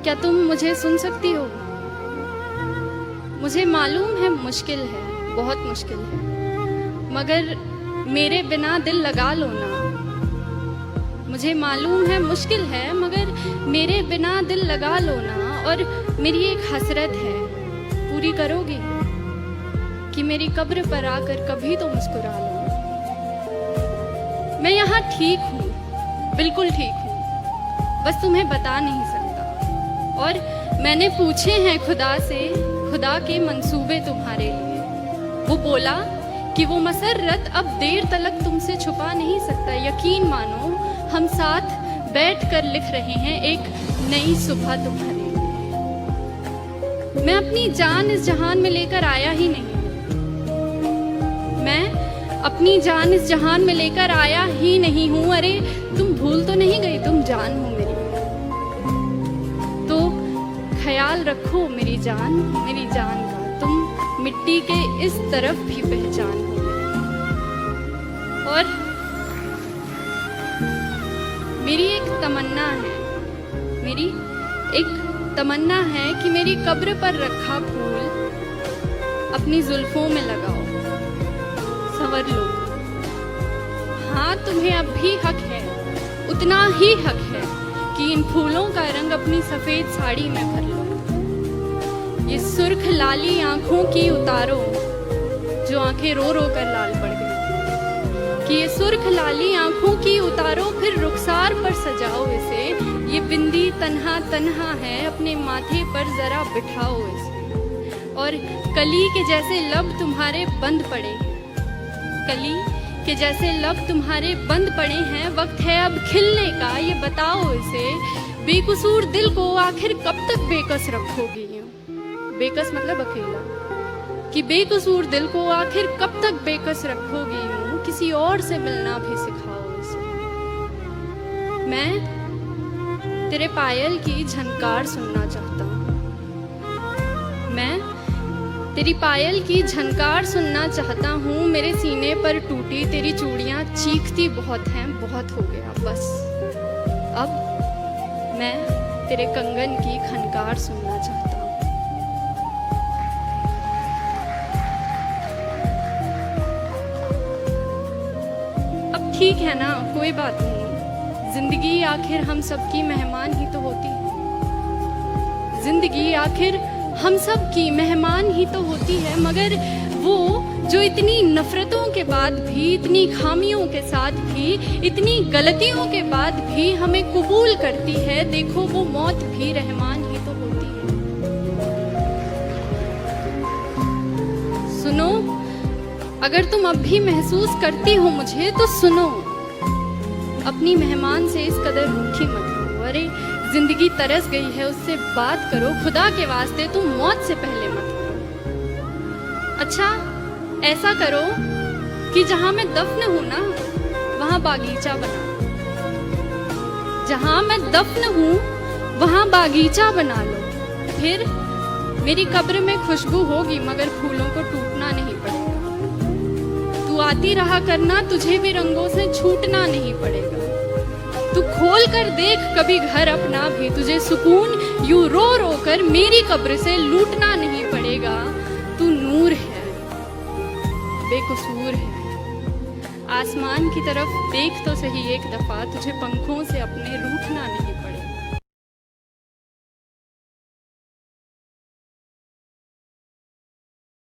क्या तुम मुझे सुन सकती हो? मुझे मालूम है मुश्किल है, बहुत मुश्किल है, मगर मेरे बिना दिल लगा लो ना। मुझे मालूम है मुश्किल है, मगर मेरे बिना दिल लगा लो ना। और मेरी एक हसरत है, पूरी करोगे कि मेरी कब्र पर आकर कभी तो मुस्कुरा लो। मैं यहाँ ठीक हूँ, बिल्कुल ठीक हूँ, बस तुम्हें बता नहीं सकता। और मैंने पूछे हैं खुदा से, खुदा के मंसूबे तुम्हारे लिए। वो बोला कि वो मसर्रत अब देर तलक तुमसे छुपा नहीं सकता। यकीन मानो हम साथ बैठ कर लिख रहे हैं एक नई सुबह तुम्हारे लिए। मैं अपनी जान इस जहान में लेकर आया ही नहीं, मैं अपनी जान इस जहान में लेकर आया ही नहीं हूं। अरे तुम भूल तो नहीं गई, तुम जान हो मेरी, तो ख्याल रखो मेरी जान का। तुम मिट्टी के इस तरफ भी पहचान हो। और मेरी एक तमन्ना है, मेरी एक तमन्ना है कि मेरी कब्र पर रखा फूल अपनी जुल्फों में लगाओ, संवर लो। हाँ, तुम्हें अब भी हक है, उतना ही हक है कि इन फूलों का रंग अपनी सफेद साड़ी में भर लो। ये सुर्ख लाली आंखों की उतारो, जो आंखें रो रो कर लाल पड़ गई, कि ये सुर्ख लाली आंखों की उतारो, फिर रुखसार पर सजाओ इसे। ये बिंदी तन्हा तन्हा है, अपने माथे पर जरा बिठाओ इसे। और कली के जैसे लब तुम्हारे बंद पड़े, कली के जैसे लब तुम्हारे बंद पड़े हैं, वक्त है अब खिलने का। ये बताओ इसे, बेकसूर दिल को आखिर कब तक बेकस रखोगी? बेकस मतलब अकेला, कि बेकसूर दिल को आखिर कब तक बेकस रखोगी? यूं किसी और से मिलना भी सिखाओ इसे। मैं तेरे पायल की झनकार सुनना चाहता हूँ, मैं तेरी पायल की झनकार सुनना चाहता हूँ। मेरे सीने पर टूटी तेरी चूड़ियाँ चीखती बहुत हैं, बहुत हो गया बस। अब मैं तेरे कंगन की खनकार सुनना चाहता हूँ। अब ठीक है ना, कोई बात नहीं, जिंदगी आखिर हम सबकी मेहमान ही तो होती है। जिंदगी आखिर हम सब की मेहमान ही तो होती है, मगर वो जो इतनी नफरतों के बाद भी, इतनी खामियों के साथ भी, इतनी गलतियों के बाद भी हमें कबूल करती है, देखो वो मौत भी रहमान ही तो होती है। सुनो, अगर तुम अब भी महसूस करती हो मुझे तो सुनो, अपनी मेहमान से इस कदर रूठी मत हो। अरे जिंदगी तरस गई है, उससे बात करो, खुदा के वास्ते तुम मौत से पहले मत करो। अच्छा ऐसा करो कि जहां मैं दफन हूं ना, वहां बागीचा बना लो। जहां मैं दफन हूं वहां बागीचा बना लो। फिर मेरी कब्र में खुशबू होगी, मगर फूलों को टूटना नहीं पड़ेगा। तू आती रहा करना, तुझे भी रंगों से छूटना नहीं पड़ेगा। तू खोल कर देख कभी घर अपना भी, तुझे सुकून यूं रो रो कर मेरी कब्र से लूटना नहीं पड़ेगा। तू नूर है, बेकसूर है, आसमान की तरफ देख तो सही एक दफा, तुझे पंखों से अपने रूठना नहीं